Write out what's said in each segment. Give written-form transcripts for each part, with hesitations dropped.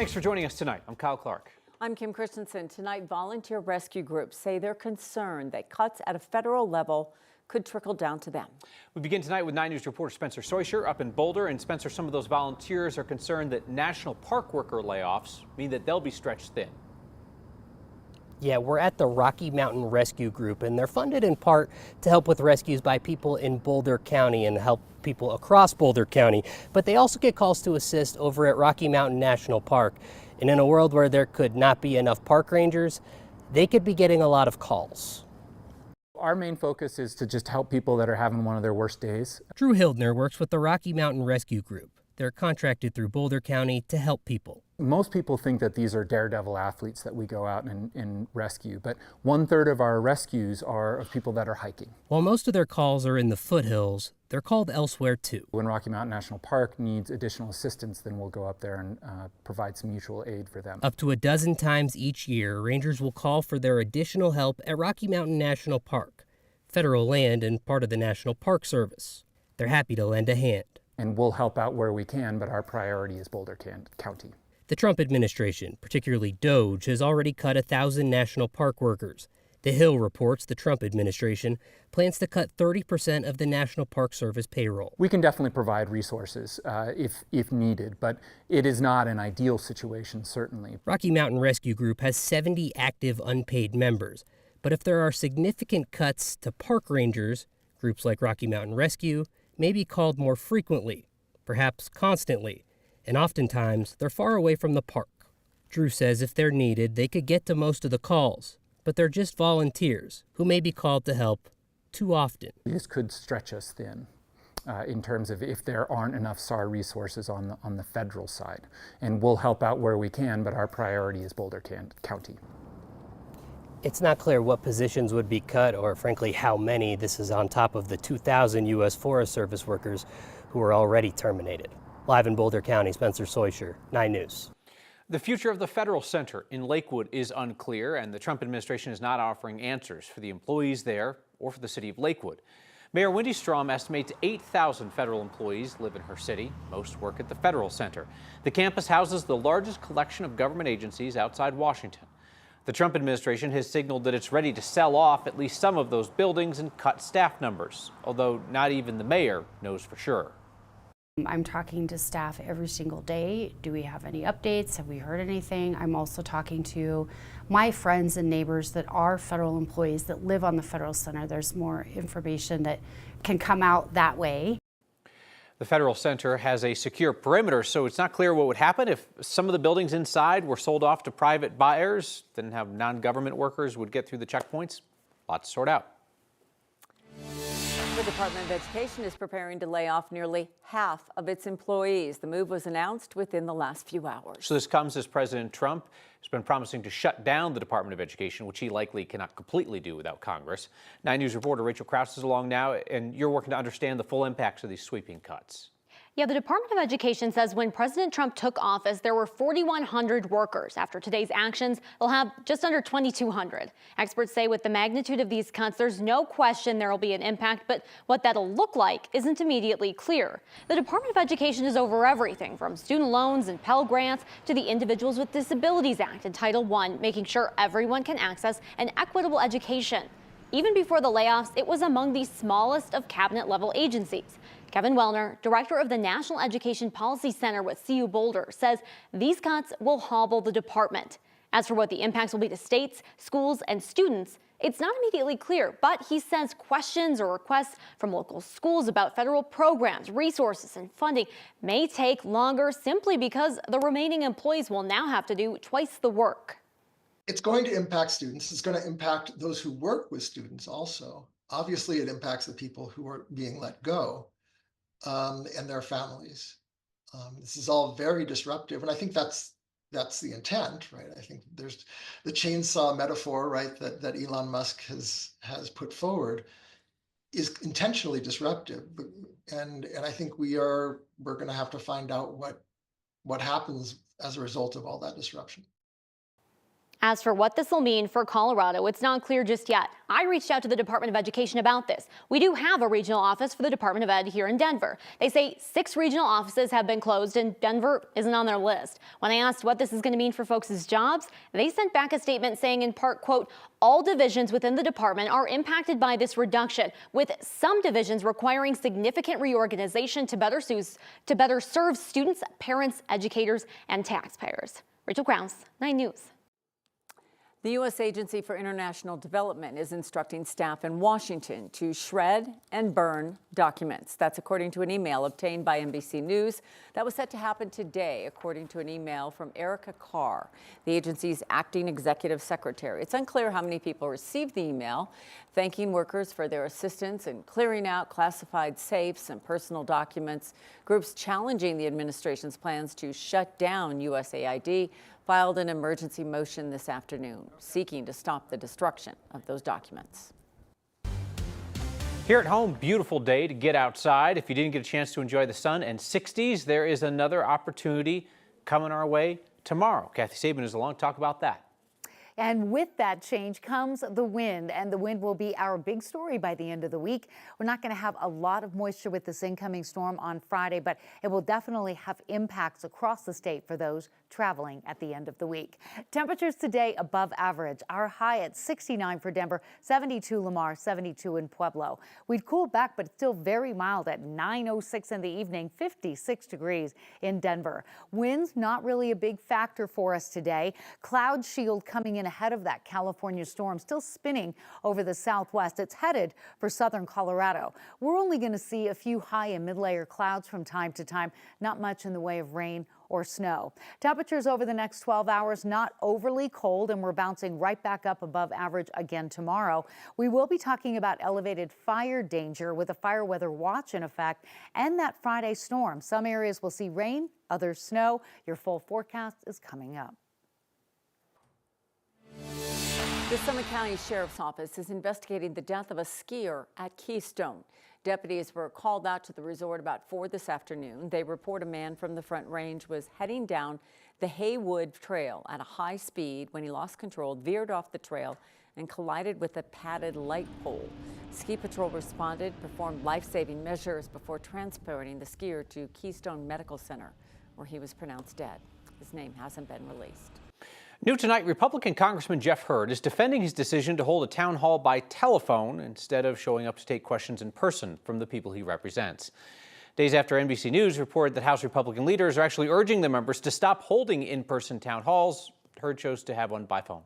Thanks for joining us tonight. I'm Kyle Clark. I'm Kim Christensen. Tonight, volunteer rescue groups say they're concerned that cuts at a federal level could trickle down to them. We begin tonight with 9 News reporter Spencer Soisher up in Boulder. And Spencer, some of those volunteers are concerned that national park worker layoffs mean that they'll be stretched thin. Yeah, we're at the Rocky Mountain Rescue Group, and they're funded in part to help with rescues by people in Boulder County and help people across Boulder County. But they also get calls to assist over at Rocky Mountain National Park. And in a world where there could not be enough park rangers, they could be getting a lot of calls. Our main focus is to just help people that are having one of their worst days. Drew Hildner works with the Rocky Mountain Rescue Group. They're contracted through Boulder County to help people. Most people think that these are daredevil athletes that we go out and rescue, but 1/3 of our rescues are of people that are hiking. While most of their calls are in the foothills, they're called elsewhere too. When Rocky Mountain National Park needs additional assistance, then we'll go up there and provide some mutual aid for them. Up to a dozen times each year, rangers will call for their additional help at Rocky Mountain National Park, federal land and part of the National Park Service. They're happy to lend a hand. And we'll help out where we can, but our priority is Boulder County. The Trump administration, particularly DOJ, has already cut 1,000 national park workers. The Hill reports the Trump administration plans to cut 30% of the National Park Service payroll. We can definitely provide resources if needed, but it is not an ideal situation, certainly. Rocky Mountain Rescue Group has 70 active unpaid members. But if there are significant cuts to park rangers, groups like Rocky Mountain Rescue may be called more frequently, perhaps constantly, and oftentimes they're far away from the park. Drew says if they're needed, they could get to most of the calls, but they're just volunteers who may be called to help too often. This could stretch us thin in terms of if there aren't enough SAR resources on the federal side. And we'll help out where we can, but our priority is Boulder County. It's not clear what positions would be cut or, frankly, how many. This is on top of the 2,000 U.S. Forest Service workers who are already terminated. Live in Boulder County, Spencer Soisher, 9 News. The future of the federal center in Lakewood is unclear, and the Trump administration is not offering answers for the employees there or for the city of Lakewood. Mayor Wendy Strom estimates 8,000 federal employees live in her city. Most work at the federal center. The campus houses the largest collection of government agencies outside Washington. The Trump administration has signaled that it's ready to sell off at least some of those buildings and cut staff numbers, although not even the mayor knows for sure. I'm talking to staff every single day. Do we have any updates? Have we heard anything? I'm also talking to my friends and neighbors that are federal employees that live on the federal center. There's more information that can come out that way. The federal center has a secure perimeter, so it's not clear what would happen if some of the buildings inside were sold off to private buyers, then how non-government workers would get through the checkpoints. Lots to sort out. The Department of Education is preparing to lay off nearly half of its employees. The move was announced within the last few hours. So this comes as President Trump has been promising to shut down the Department of Education, which he likely cannot completely do without Congress. 9 News reporter Rachel Krause is along now, and you're working to understand the full impacts of these sweeping cuts. Yeah, the Department of Education says when President Trump took office, there were 4,100 workers. After today's actions, they'll have just under 2,200. Experts say with the magnitude of these cuts, there's no question there will be an impact, but what that'll look like isn't immediately clear. The Department of Education is over everything from student loans and Pell Grants to the Individuals with Disabilities Act and Title I, making sure everyone can access an equitable education. Even before the layoffs, it was among the smallest of cabinet-level agencies. Kevin Wellner, director of the National Education Policy Center with CU Boulder, says these cuts will hobble the department. As for what the impacts will be to states, schools, and students, it's not immediately clear, but he says questions or requests from local schools about federal programs, resources, and funding may take longer simply because the remaining employees will now have to do twice the work. It's going to impact students. It's going to impact those who work with students also. Obviously, it impacts the people who are being let go and their families. This is all very disruptive, and I think that's the intent, right? I think there's the chainsaw metaphor, right, that Elon Musk has put forward is intentionally disruptive, and I think we're going to have to find out what happens as a result of all that disruption. As for what this will mean for Colorado, it's not clear just yet. I reached out to the Department of Education about this. We do have a regional office for the Department of Ed here in Denver. They say 6 regional offices have been closed and Denver isn't on their list. When I asked what this is going to mean for folks' jobs, they sent back a statement saying in part, quote, all divisions within the department are impacted by this reduction, with some divisions requiring significant reorganization to better serve students, parents, educators, and taxpayers. Rachel Krause, 9 News. The U.S. Agency for International Development is instructing staff in Washington to shred and burn documents. That's according to an email obtained by NBC News. That was set to happen today, according to an email from Erica Carr, the agency's acting executive secretary. It's unclear how many people received the email, thanking workers for their assistance in clearing out classified safes and personal documents. Groups challenging the administration's plans to shut down USAID filed an emergency motion this afternoon, seeking to stop the destruction of those documents. Here at home, beautiful day to get outside. If you didn't get a chance to enjoy the sun and 60s, there is another opportunity coming our way tomorrow. Kathy Sabin is along to talk about that. And with that change comes the wind, and the wind will be our big story by the end of the week. We're not going to have a lot of moisture with this incoming storm on Friday, but it will definitely have impacts across the state for those traveling at the end of the week. Temperatures today above average. Our high at 69 for Denver, 72 Lamar, 72 in Pueblo. We'd cool back, but still very mild at 9:06 in the evening, 56 degrees in Denver. Winds not really a big factor for us today. Cloud shield coming in ahead of that California storm, still spinning over the southwest. It's headed for southern Colorado. We're only going to see a few high and mid-layer clouds from time to time, not much in the way of rain or snow. Temperatures over the next 12 hours, not overly cold, and we're bouncing right back up above average again tomorrow. We will be talking about elevated fire danger with a fire weather watch in effect and that Friday storm. Some areas will see rain, others snow. Your full forecast is coming up. The Summit County Sheriff's Office is investigating the death of a skier at Keystone. Deputies were called out to the resort about 4 this afternoon. They report a man from the Front Range was heading down the Haywood Trail at a high speed when he lost control, veered off the trail, and collided with a padded light pole. Ski Patrol responded, performed life-saving measures before transporting the skier to Keystone Medical Center, where he was pronounced dead. His name hasn't been released. New tonight, Republican Congressman Jeff Hurd is defending his decision to hold a town hall by telephone instead of showing up to take questions in person from the people he represents. Days after NBC News reported that House Republican leaders are actually urging the members to stop holding in-person town halls, Hurd chose to have one by phone.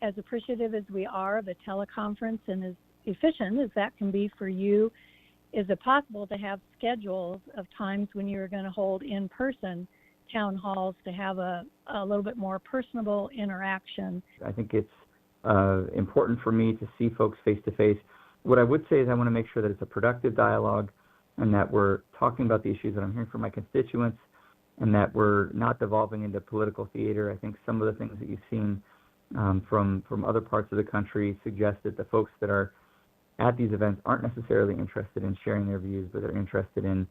As appreciative as we are of a teleconference and as efficient as that can be for you, is it possible to have schedules of times when you're going to hold in-person town halls to have a little bit more personable interaction? I think it's important for me to see folks face to face. What I would say is I want to make sure that it's a productive dialogue and that we're talking about the issues that I'm hearing from my constituents and that we're not devolving into political theater. I think some of the things that you've seen from other parts of the country suggest that the folks that are at these events aren't necessarily interested in sharing their views, but they're interested in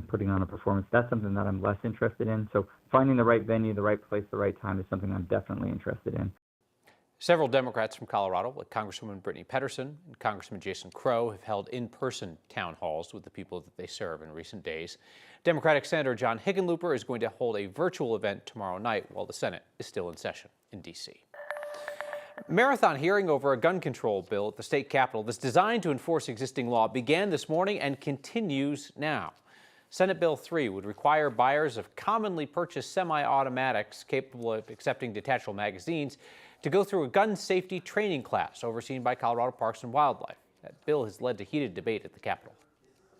putting on a performance. That's something that I'm less interested in. So finding the right venue, the right place, the right time is something I'm definitely interested in. Several Democrats from Colorado, like Congresswoman Brittany Pedersen and Congressman Jason Crow, have held in-person town halls with the people that they serve in recent days. Democratic Senator John Hickenlooper is going to hold a virtual event tomorrow night while the Senate is still in session in D.C. Marathon hearing over a gun control bill at the state capitol that's designed to enforce existing law began this morning and continues now. Senate Bill 3 would require buyers of commonly purchased semi-automatics capable of accepting detachable magazines to go through a gun safety training class overseen by Colorado Parks and Wildlife. That bill has led to heated debate at the Capitol.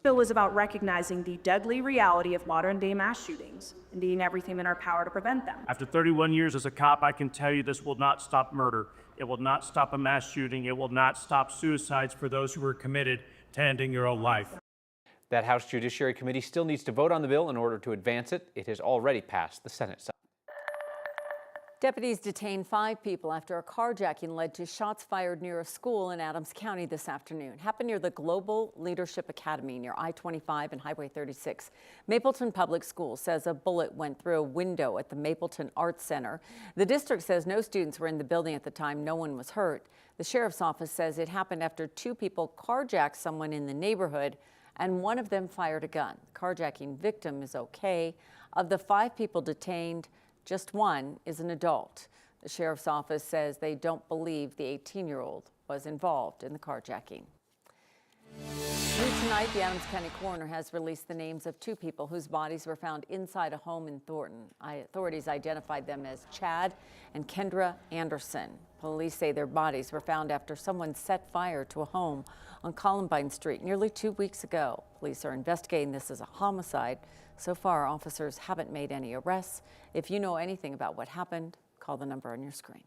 The bill is about recognizing the deadly reality of modern-day mass shootings and doing everything in our power to prevent them. After 31 years as a cop, I can tell you this will not stop murder. It will not stop a mass shooting. It will not stop suicides for those who are committed to ending your own life. That House Judiciary Committee still needs to vote on the bill in order to advance it. It has already passed the Senate side. Deputies detained 5 people after a carjacking led to shots fired near a school in Adams County this afternoon. Happened near the Global Leadership Academy near I-25 and Highway 36. Mapleton Public Schools says a bullet went through a window at the Mapleton Arts Center. The district says no students were in the building at the time. No one was hurt. The sheriff's office says it happened after 2 people carjacked someone in the neighborhood and one of them fired a gun. The carjacking victim is okay. Of the 5 people detained, just 1 is an adult. The sheriff's office says they don't believe the 18-year-old was involved in the carjacking. New tonight, the Adams County coroner has released the names of 2 people whose bodies were found inside a home in Thornton. Authorities identified them as Chad and Kendra Anderson. Police say their bodies were found after someone set fire to a home on Columbine Street nearly 2 weeks ago. Police are investigating this as a homicide. So far, officers haven't made any arrests. If you know anything about what happened, call the number on your screen.